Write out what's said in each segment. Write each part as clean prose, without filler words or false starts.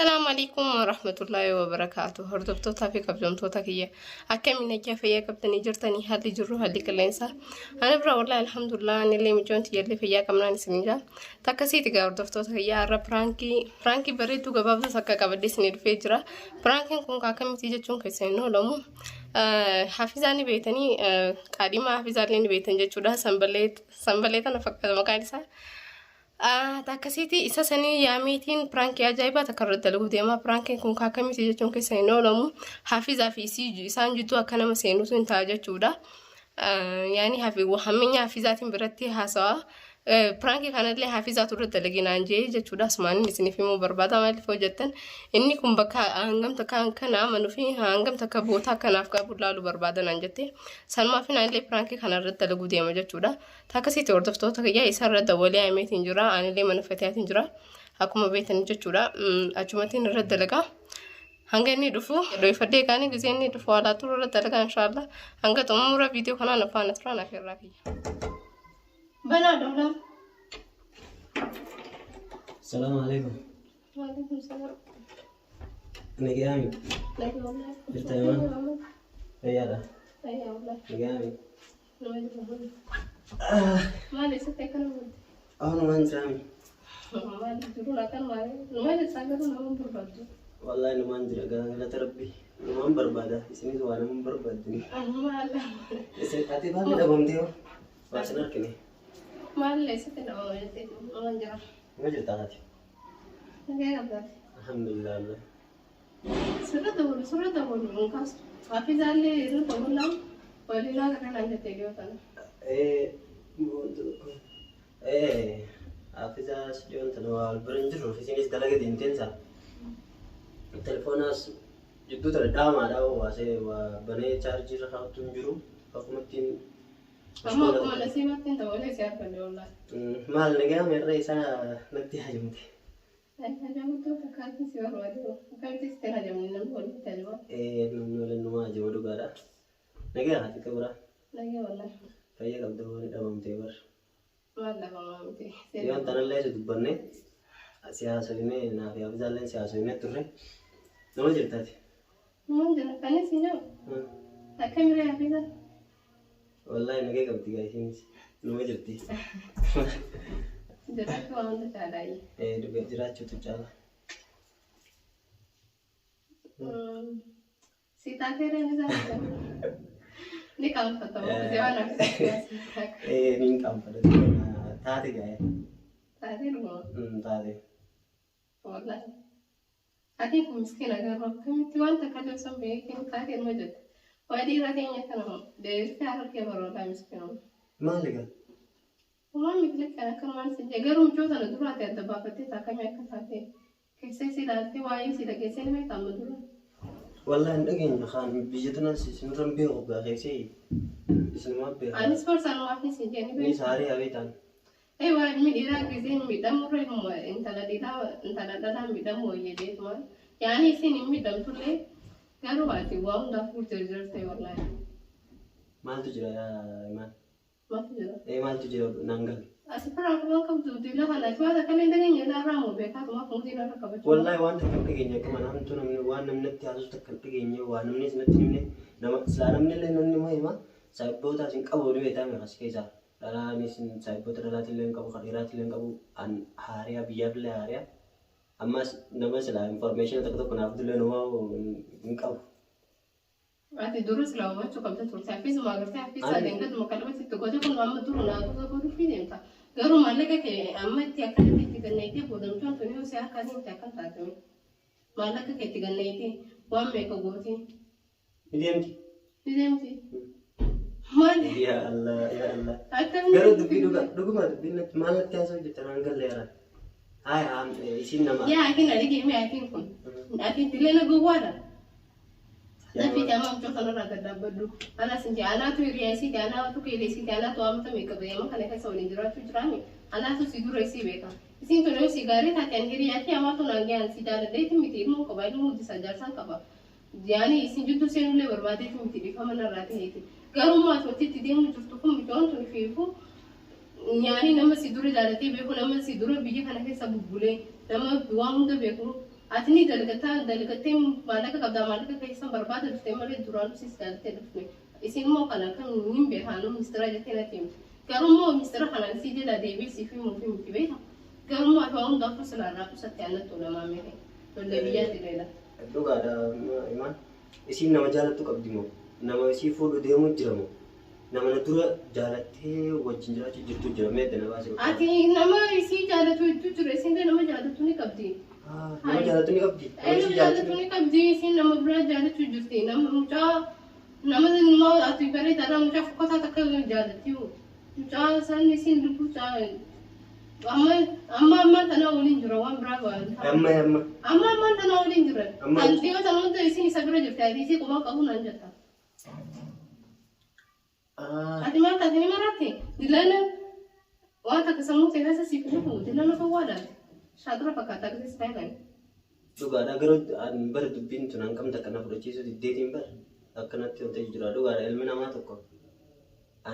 السلام عليكم ورحمة الله وبركاته. هردفتوتا في كبجمتوتا كيا أكمل كيف هي كبتني جرتني هذه جرو هذه كلينسا أنا برا والله الحمد لله أنا اللي مجون تيجي فيا كمان سنجا تكسي تجا هردفتوتا كيا أرا فرانكي بريتو جبابة سكا كبدي سنير فيجرا فرانكي كون كاكم تيجي تون كيسينو لمو حافظاني بيتني كاريما حافظاني بيتني جودا سنبليت أنا فكر مكانسا takkasiiti isa sanii yaamiitiin pirankii ajaa'ibaa takka irratti dalaguu deema. Pirankiin kun kaakamiiti jechuun keessa hin oolamu. Hafizaa fi isaan jidduu akka nama seenutu hin ta'a jechuudha. Yaani hamminya hafizaatiin biratti haasawaa. Pirankii kanallee hafizaatu irratti dalaginaan jee jechuudha. Asumaan isiniif himuu barbaada maaliif hojjettan. Inni kun bakka hangam takka kana amanuu fi hangam takka bootaa kanaaf qabu laaluu barbaadanaan jette. Sanumaa fi naanillee pirankii kana irratti dalaguu deema jechuudha. Takkasitti hordoftoota kiyyaa isa irra dawalee himeetiin jira. Anillee mana fatiyaatiin jira. Akkuma beektan jechuudha. Achumattiin irratti dalagaa. Hanga inni dhufu dhoofadhee kaanii gisee inni dhufu haalaatu irratti dalagaa inshallah. Hanga xumura viidiyoo kanaan afaan turaan afeerraa kiyya. Banaa dhoolaa. السلام عليكم. وعليكم السلام. نجامي. لكن والله. بالتمام. رياضة. أيوة والله. نجامي. ما ليس تكلم ولد. أنا ما نسامي. ما تقول أكل ما لسه نوم بربادو. والله أنا ما أدري أقول تربي. أنا ما بربادة. اسمي هو أنا ما بربادني. ما لا. اسمي أتي بابي ده بمديو. واسنر كني. ما ليس تكلم ولد. ما نجرا. ما جرت أغاتي. الحمد لله الله. سورة دول مكاس. في ذلك يروح تقول لهم ولي لا كنا عند تيجي وكذا. حافظة سجون تنوال برنجر في سينيس دلقة دينتين التلفوناس جدو تردام على واسه وبني تشارجي رخاء تنجرو فقمتين أما نسيمات أنت ولا سيارة والله. مال نجام الرئيس نبتي هجمتي. هجمتو فكانت سيارة وادو فكانت استهجم من نقول تجوا. نقول إنه ما جودو كذا. نجام هاتي كبرى. نجام والله. فيا قبضه دمام تيبر. والله ما ممتي. يوم تنالله سدبرني. سياسة ini nafi apa jalan siasa ini turun. Nama cerita sih. Nama cerita kan sih no. Akan mereka apa? Wallahi nage kam tiga sini. Nama cerita. Jerat tu orang tu cari. Juga jerat cutu cala. Sita kira ni sahaja. Ni kamu tahu siapa nak sita. Ni kamu pada tadi gaya. Tadi rumah. Tadi. والله هذيك مسكينة قالوا كم تبغى تكلم سامي كم كاتين موجود وادي راكين يكنهم ده تعرف كيف والله مسكينهم ما لقى وما مثلك أنا كمان سجى قالوا مجوز أنا دورات الدبابة تاكم يكفاتي كيسي سيداتي وايم سيدا كيسي ما يتعمل دورات والله نجين خان بيجتنا سنرم بيو بغيسي اسمه بيو أنا سبور سانو أفني سجى ني ساري أبيتان أيوة من إيران كذين ميدام مريم أنت لا دام ميدام ويدي ما يعني سين ميدام تولي كانوا واتي وام دافور تجرب تي والله ما تجرا يا إيمان ما تجرب ما تجرا نانغل أسفر أكبر كم تودي له أنا شو هذا كلام دنيا يلا رامو بيكات ما فهمتي له كبر والله وان تكلم كمان هم تونا من وان من نبتي عزوز تكلم وان من ناس نتني نما سلام من اللي نني ما يما سايبوتا سينك أبو لي بيتامي خسكيزا Dalam ni saya pun terlatih leng kabu khadirat leng kabu an haria biar le haria, amma nama sila information tak tu pernah dulu nama engkau. Ada durus lah, macam cukup betul. Tapi semua kerja tapi saya dengar tu kalau masih tu kau tu pun amma turun aku tu baru film tak. Garu malah ke amma tiap kali tiga nanti bodam tu tu ni usia kali tiap kali tak tu. Malah ke tiga nanti, wam mereka goti. Medium ti. Mana? Ya Allah, ya Allah. Garu tu dugu mah, binat malah tiada sahaja teranggal leran. Hai isin nama. Ya, akin ada game akin pun. Akin tidak nak gua ada. Tapi jangan macam kalau nak ada badu. Anak senja, anak tu riasi, anak tu keresi, anak tu amat mereka beriman kalau kita soalnya jurat tu jerami. Anak tu sidur resi beka. Isin tu ni sigaret hati angkiri hati amat tu nagian sijar ada itu miti ilmu kabai ilmu disajar sang kaba. Jadi isin jutu senule berbadi itu miti di kamera rati itu. Garu ma tu titi dia muncul tu pun bijon tu ni fifu. Yani nama sidur jalan tu beku nama sidur biji kana ke sabu bule nama dua muda beku Atini dalagattee maallaqa qabdaa maallaqa keessan barbaada dhuftee malee duraan sis galtee dhufne. Isin immoo kana kan hin beekaanu ministeera jettee natti himte. Garuu immoo ministeera kanaan si jala deebisii fi muufii miti beeka. Garuu immoo afaan hundaafuu silaarraa qusatti aanatti olamaa meeqe. Tollee biyyaatti leela. Dhugaadha imaan isiin nama jaalattu qabdi moo nama isii fuudhu deemu jira moo nama na dura jaalattee wajjin jiraachuu jirtu jira meedda na baasee. Ati nama isii jaalatu hedduu jira isinillee nama jaalatu ni qabdi. Nama jaalatu ni qabdi. Nama jaalatu ni qabdi isin nama biraa jaalachuu jirti nama mucaa nama ati bareedaadha mucaa fokkataa takka jaalatti mucaa isaan isin lubbuu amma tana waliin jira waan biraa waan amma tana waliin jira kan dhiyoo tana hunda isin isa bira jirti ati isii quba qabu naan jetta ati maal taate ni maratte dilana waan takka sammuu ta'e keessa siif dhufu dilana fawwaadhaati shaadura fakkaataa keessa ta'e kan dhugaadha garuu bara dubbiin tun hangam takka na fudhachiisu diddeetiin bara akkanatti yoo ta'e jira dhugaadha ilmi namaa tokko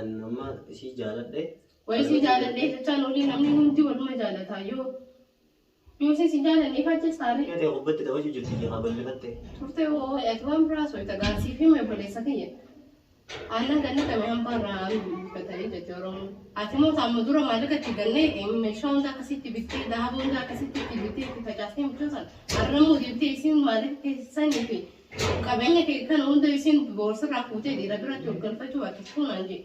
an amma isii jaaladhe Waisi jalan deh, cacaan oli namni hundi waluma jaalata yoo si jalan ni faccee saare. Yoo ta'e hubbatti ta'uu jirti jira bal'ifatte. Turte oo atuwaan biraa soita gaasii fi meeboleessa kiyya. Aannan ganna kame hambaarraa bifatanii jechuudha Oromoo. Ati moo taa'amma dura maallaqa itti gannee meeshaa hunda akkasitti bittee dahaboo hunda akkasitti itti bittee itti facaastee mucoosan. Har'ammoo deemtee isin maallaqa keessanii fi qabeenya kee kana hunda isin boorsarraa fuutee dhiira biratti ol galfachuu akkasumas naan jedhe.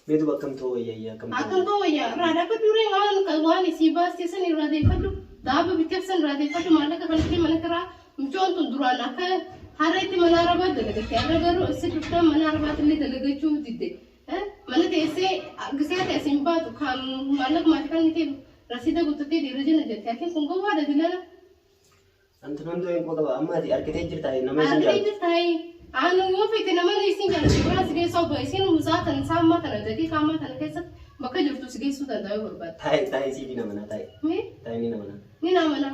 Beetu akkam ta'uu wayyaa akkam ta'uu. Akkam ta'uu wayyaa raadhaa faduree waan isii baastee san irraa deeffadhu daaba bitteef san irraa deeffadhu maallaqa kanatti mana kiraa mucoon tun duraan akka har'a itti mana arabaa dalagatte har'a garuu isin dhuftaan mana arabaatti illee dalagachuu didde mana teessee gisee teessin baatu kan maallaqa maatii kan ta'e rasiida guuttattee dhiira jala jette akin kun gowwaadha dilala. Antu nan doon qaba amma ati argitee jirtaa nama isin jaalatu. Argitee jirtaa anu yoo fite nama isin jaalatu biraa si geessu obbo isin musaatan saammaa tana jedhee kaamaa tana keessatti bakka jirtu si geessuu danda'u barbaada. Taa'ee si dina mana taa'ee. Taa'ee ni nama na. Ni nama na.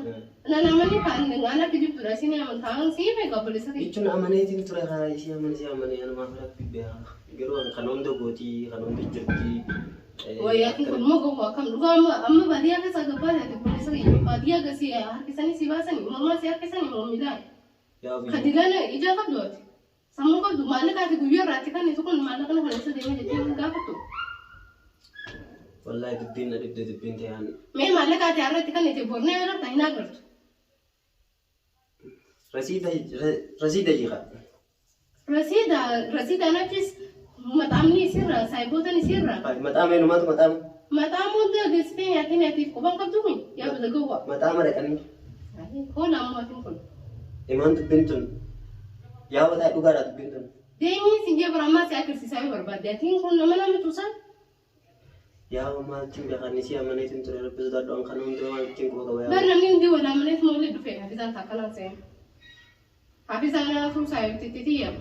Na nama ni kan ana kijibtu ra sini amantaan si me gabalisa ki. Ichun amaneetiin ture haa isi amanee anuma fira bibbeha. Garuu kan hunda gootii kan hunda jirti. Wayyaa kun moo gowwaa kam dhugaa amma baadiyyaa keessa gabbaa taate poolisa ki baadiyyaa gasii harkisanii si baasanii mormaa si harkisanii mormidhaa. Kadilana ija qabdooti. Sammuu qabdu maallaqa ati guyyaa irraatti kan itu kun maallaqa kana keessa deemee jettee gaafatu. Wallahi dubbiin na dibde dubbiin ta'an. Mee maallaqa ati har'atti kan itti bornee agarta hin agartu. Rasiida jira. Rasiida nachis maxaamni isirra saayibootni isirra. Maxaama eenyumaatu maxaama. Maxaama hunda geessitee nyaattee nyaatiif quban qabdu kun yaa bada gowwaa. Maxaama dhaqanii. Hoolaa ammoo kun. Imaan dubbiin tun yaa bataa dhugaadha dubbiin tun. Deemii si jee biraammaa si agarsiisaa yoo barbaadde atiin kun nama tuusan. Yaa maaltiin beekan si amaneetiin ture rabbisu dadhoon kan hundumaa maaltiin quba qaba yaa. Bar namni hundi wal amaneet moolee dhufee hafisaan taakkanaan seen. Hafisaan tuusaa yoo tittiyaa.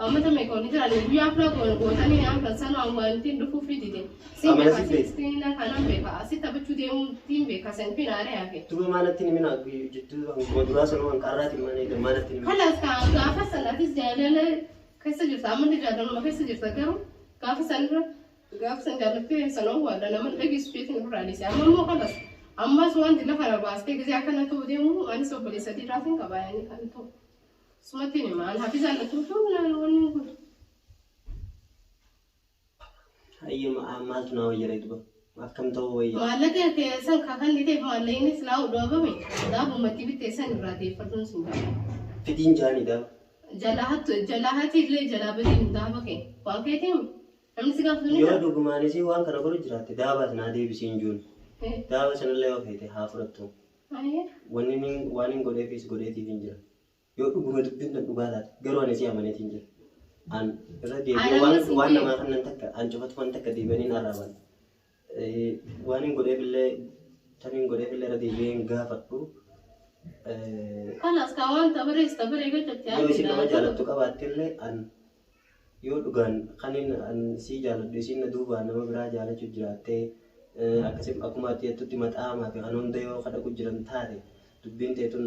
Amata meeqoonni jiranii guyyaa afra gootanii afran sanaan wantiin dhufuu fidide. Siin kanan beeka asi taphachuu deemuutiin beeka sen finaaree hafe. Tuba maalatti ni mina jettu hanguma duraa sanuu hanqarraati malee maalatti ni mina. Kalas gaafa sanaatis jaalala keessa jirta amanti jaalaluma keessa jirta garuu gaafa san jaalattee sanoo waadda nama dhageessu jeetiin irraa dhiise amma immoo kalas ammas wanti lafa baastee gisee akkana ta'u deemu anis obboleessa dhiiraatiin qabaayanii kan ta'u. Sumatti ni maal hafizaan tuutu wanni kun. Ayyo maaltu naa wayyaa duba akkam ta'uu wayyaa. Maallaqa keessan kakan dhiteef maallaqni silaa udhoobame daabumatti bitteessan irraa deeffachuun sin ga'a. Fidiin jaanii daaba. Jalahati illee jalaa badii daaba kee waan keetiin namni si gaafatu ni yoo dhugumaanis waan kana godhu jiraatte daabaas naa deebisee hin jiru. Daaba sanallee yoo feete haa fudhattu. Waan hin godheefis godheetiif hin jira. Yoo dhuguma dubbiin kan dhugaa taate garuu ani si amaneetiin jira. An irra deebi'ee waan namaa kan nan takka an cufatu waan takka deebi'anii narraaban. Waan hin godheefillee irra deebi'ee hin gaafadhu. Kanas kawan tabaree gajjatti yoo isin nama jaalattu qabaattillee an yoo dhugaan kanin an si jaaladhu isin na duubaa nama biraa jaalachuu jiraattee akkasii akkuma ati jettutti maxaamaa fi kan hunda yoo kadhaku jiran taate dubbiin teetun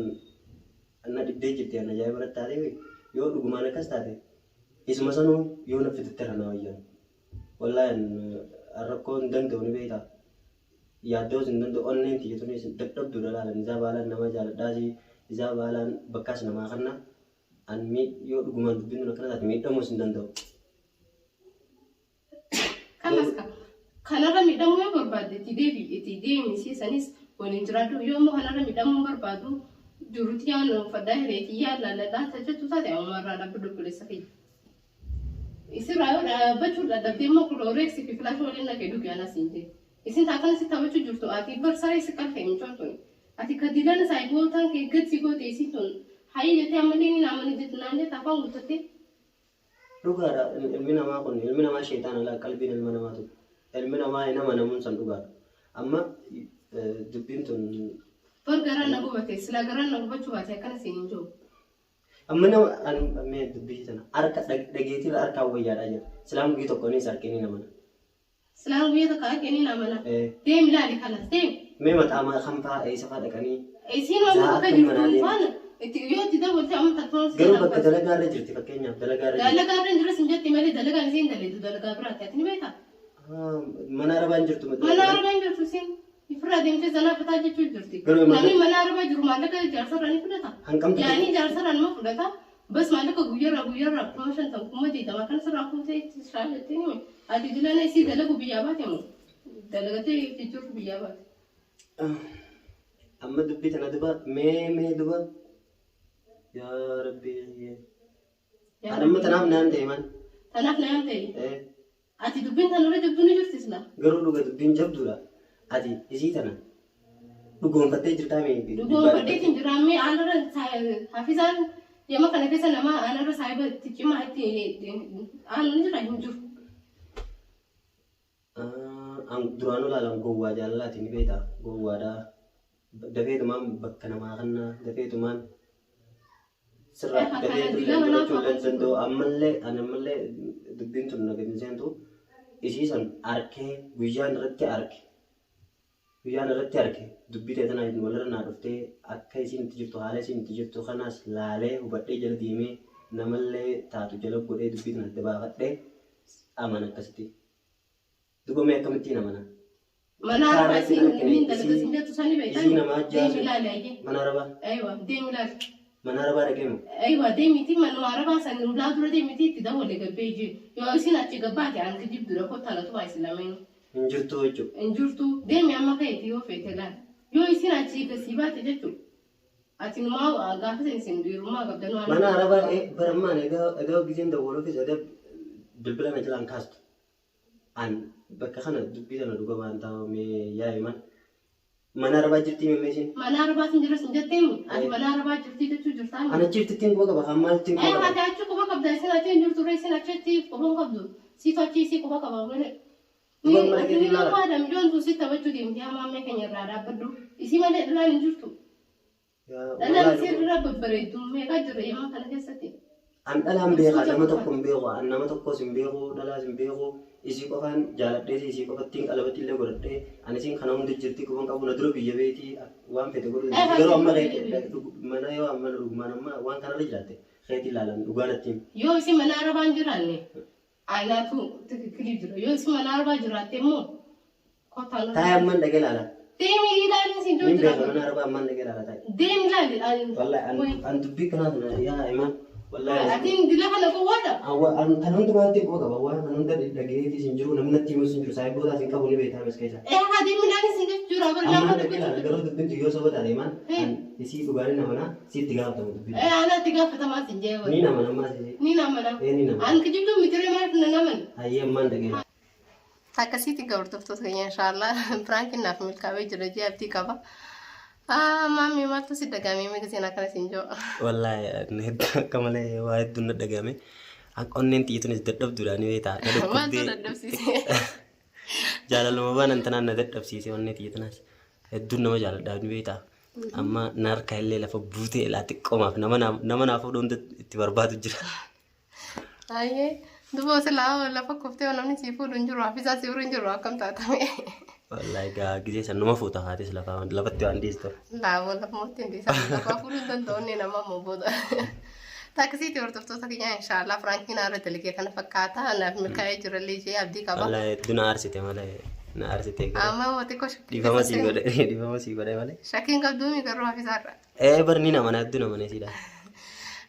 anna dibdee jirti anna ajaa'iba irratti taate yoo dhugumaan akkas taate isuma sanuu yoo na fititte kana wayyan wallaahi rakkoo hin danda'u ni beektaa. Yaaddoo sin danda'u onneen tiyya tunis dadhabdu dhalaalan isaa baalan nama jaaladhaasi Isa balan bekas nama karena an mi yo duguman dubin no kana miidhamuu hin danda'u. Kanas kanarra miidhamuu yoo barbaadde itti deemisiisanis waliin jiraadhu yoo immoo kanarra miidhamuu barbaadu jiruutti yaanu faddaa hireetii yaalalladhaa tajaajilu taate ammarraa dhaabbadhu bilisa kiyya. Isirraa yoo dhaabbachuudha dhabdee immoo kulooreeksii fi filaashii waliin naqee dhugyaanas hin ta'e. Isin taatan si taphachuu jirtu ati barsaaree si qalfee mucaan tuni. Ati kadilana saayibootaan kee gadi gootee si tun hayi jettee ammallee ni naamani jettu naan jetta afaan guuttattee. Dhugaadha ilmi namaa kun ilmi namaa sheetaana laa qalbiin ilma namaatu. Ilmi namaa nama namuun san dhugaadha. Amma dubbiin tun. Bar garaan na gubate sila garaan na gubachuu baate akkana siin hin jiru. Amma nama mee dubbii sana harka dhageetiirra harka wayyaadhaa jira. Silaan guyyaa tokko ni sarkee ni namana. Silaan guyyaa tokko harkee ni namana. Deemi laali kanas deemi. Mee mataa kan fa'aa eessa fa'aa dhaqanii. Isiin waan bakka jirtu faana yoo itti dabalte amma tartoon garuu bakka dalagaarra jirti fakkeenyaaf dalagaarra jiru sin jetti malee dalagaan isiin daleetu dalagaa biraatti ati ni beektaa. Mana arabaan jirtu mana arabaan jirtu sin ifirraa deemtee zanaa fitaa jechuu jirti. Namni mana arabaa jiru maallaqa jaarsarraa ni fudhata. Yaani jaarsarraa nama fudhata. Bas maallaqa guyyaarraa kuma 50 kuma 80 kan sirraa fuutee itti shaallattee hime. Ati dilana isii dalagu biyyaa baate moo dalagatee itti jirtu biyyaa baate. Amma dubbii tana duba mee duba yaa rabbi amma tanaaf naan ta'e man tanaaf naan ta'e ati dubbiin tanarra jabduu ni jirti sila garuu dhuga dubbiin jabduudha ati isii tana dhugoonfattee jirtaa mee dhugoonfattee hin jiraamee aanarra hafisaan yama kana keessa nama aanarra saayiba itti cimaa itti aanan jira hin jiru. Duraanuu laalan gowwaa jaalalaati ni beektaa gowwaadhaa. Dafeetumaan bakka namaa kanna dafeetumaan sirraa dafeetu danda'u ammallee dubbiin tun nagadi seentu isiisan arkee guyyaan irratti arke dubbii teetanaa walirra naa dhuftee akka isiin itti jirtu haala isiin itti jirtu kanaas laalee hubadhee jala deemee namallee taatu jala godhee dubbii tana itti baafadhee amana akkasitti dubamee akkamittiin amana. Mana arabaa siin dalaga siin jettu sani beektaa. Isii nama ajjaasu. Deemi laali ayyee. Mana arabaa. Aywa deemi laali. Mana arabaa dhaqeemu. Aywa deemiti manuma arabaa san ulaa dura deemiti itti dabalee gabbee jiru. Yoo isin achi gabbaate aan kijib dura kottaa latu waa islaameen. Hin jirtu jechuudha. Hin jirtu deemi amma ka'eeti yoo feete laali. Yoo isin achi gasii baate jechuudha. Ati numaa gaafa isin biirummaa qabdanuu. Mana arabaa barammaan egaa giseen dawwaloo keessa bilbila na jalaan kaastu. Bakka kana dubbii sana dhuga waan taa'amee yaa'iman mana arabaa jirtii meeshin. Mana arabaa sin jira sin jetteemi. Ati mana arabaa jirtii jechuu jirtaa. Ana jirtittiin quba qaba kan maal ittiin quba qaba. Ati achi quba qabda isin achi hin jirtu isin achitti quba qabdu. Siitu achi isii quba qaba wale. Ni nama adam joontu si taphachuu deemti hamaamee keenya irraa dhaabbadhu. Isii malee dhalaan hin jirtu. Dhalaan isii irraa babbareeddu meeqaa jira yemaa kana keessatti. An dhalaan beekaa nama tokko hin beeku an nama tokkos hin beeku dhalaas hin beeku. Isii qofaan jaaladhee isii qofattiin qalabatti illee godhadhee ani isiin kana hundi jirti qofan qabu na dura biyya beetii waan fete godhu garuu amma mana yoo amma dhugumaan amma waan kanarra jiraatte keetii ilaalan dhugaanattiin. Yoo isin mana arabaan jiraanne anaatu tikikirii jira yoo isin mana arabaa jiraatte immoo kottaan. Taa'ee amman dhagee ilaala. Deemi ilaalin si iddoo jiraatu. Mana arabaa amman dhagee ilaala taa'e. Deemi ilaali. Wallahi an dubbii kanaatu yaa imaan. Wallahi. Atiin dila kana gowwaadha. Kan hundumaatti quba qaba waan kan hunda dhageetii sin jiru namni natti himus sin jiru saayibootaa sin qabu ni beektaa mes keessa. Ati midhaan sin jechuudha bara lafa dubbatu. Garuu dubbintu yoo soba taate maan isii dhugaanii namanaa sitti gaafatamu dubbintu. Anatti gaafatamaa sin jee ni namana ammaa si. Ni namana. Ni namana. An kijibdu mitiree maaf na naman. Hayyee ammaan dhagee. Akkasitti gabbartoftoota keenya inshaallah piraankiin naaf milkaa'ee jira jee abdii qaba. Mami maaltu si dagame meeqasiin akkana siin jiru. Wallahi akka malee waa hedduun na dagame. Onneen xiyyeetuunis dadhabduudhaan ni beektaa. Maaltu dadhabsiise? Jaalaluma waan antanaan na dadhabsiise onnee xiyyeetuunas hedduun nama jaaladhaa ni beektaa. Amma na harkaa illee lafa buutee ilaa xiqqoomaaf nama naaf oduun itti barbaadu jira. Ayyee duboo silaa lafa koftee namni sii fuudhu hin jiru hafisaa sii fuudhu hin jiru akkam taatame. Wallahi gisee san numa fuuta haatis lafatti waan dhiistu. Laafoo lafa mootii hin dhiisan lafa fuudhuu danda'uun nama ammoo booda. Taakisiitti hordoftoota keenya inshaallah firaankiin irra dalagee kana fakkaata naaf milkaa'ee jirallee ishee abdii qaba. Wallahi duna aarsite malee Na arsite gara. Amma wati ko shakki. Di fama si gode male. Shakkin qabdumi garuu hafisarra. Barni nama na addu nama ne sida.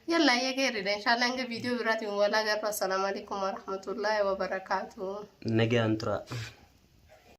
يلا يا غيري ان شاء الله نجي فيديو براتي ولا غير السلام عليكم ورحمه الله وبركاته Nage antura.